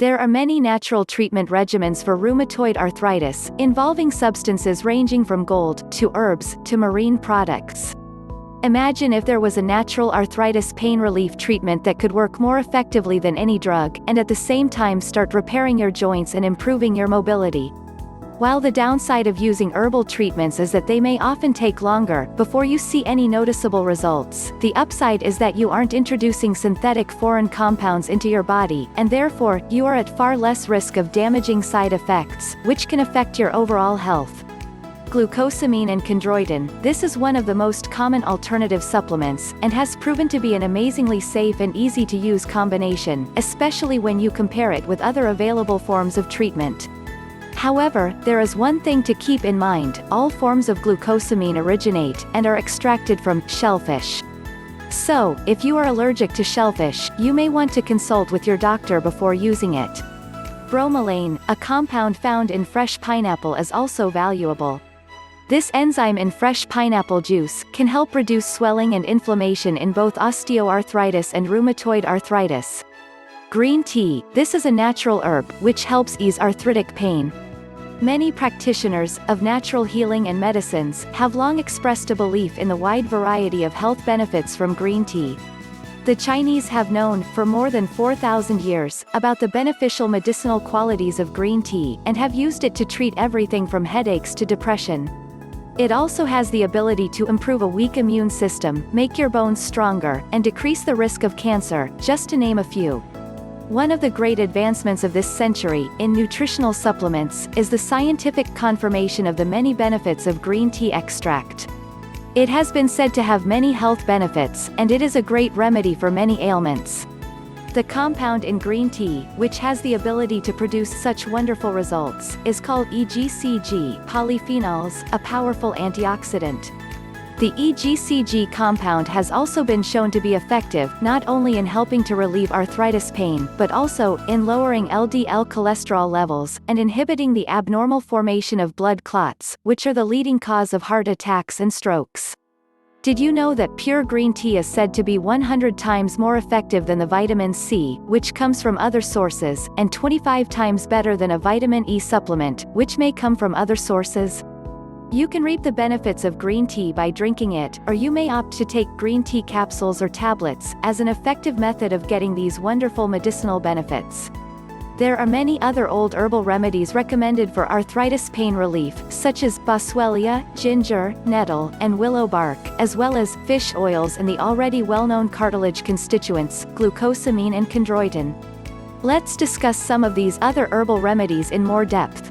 There are many natural treatment regimens for rheumatoid arthritis, involving substances ranging from gold, to herbs, to marine products. Imagine if there was a natural arthritis pain relief treatment that could work more effectively than any drug, and at the same time start repairing your joints and improving your mobility. While the downside of using herbal treatments is that they may often take longer before you see any noticeable results, the upside is that you aren't introducing synthetic foreign compounds into your body, and therefore, you are at far less risk of damaging side effects, which can affect your overall health. Glucosamine and Chondroitin. This is one of the most common alternative supplements, and has proven to be an amazingly safe and easy-to-use combination, especially when you compare it with other available forms of treatment. However, there is one thing to keep in mind: all forms of glucosamine originate, and are extracted from, shellfish. So, if you are allergic to shellfish, you may want to consult with your doctor before using it. Bromelain, a compound found in fresh pineapple, is also valuable. This enzyme in fresh pineapple juice can help reduce swelling and inflammation in both osteoarthritis and rheumatoid arthritis. Green tea. This is a natural herb, which helps ease arthritic pain. Many practitioners of natural healing and medicines have long expressed a belief in the wide variety of health benefits from green tea. The Chinese have known, for more than 4,000 years, about the beneficial medicinal qualities of green tea, and have used it to treat everything from headaches to depression. It also has the ability to improve a weak immune system, make your bones stronger, and decrease the risk of cancer, just to name a few. One of the great advancements of this century, in nutritional supplements, is the scientific confirmation of the many benefits of green tea extract. It has been said to have many health benefits, and it is a great remedy for many ailments. The compound in green tea, which has the ability to produce such wonderful results, is called EGCG polyphenols, a powerful antioxidant. The EGCG compound has also been shown to be effective not only in helping to relieve arthritis pain, but also in lowering LDL cholesterol levels, and inhibiting the abnormal formation of blood clots, which are the leading cause of heart attacks and strokes. Did you know that pure green tea is said to be 100 times more effective than the vitamin C, which comes from other sources, and 25 times better than a vitamin E supplement, which may come from other sources? You can reap the benefits of green tea by drinking it, or you may opt to take green tea capsules or tablets, as an effective method of getting these wonderful medicinal benefits. There are many other old herbal remedies recommended for arthritis pain relief, such as boswellia, ginger, nettle, and willow bark, as well as fish oils and the already well-known cartilage constituents, glucosamine and chondroitin. Let's discuss some of these other herbal remedies in more depth.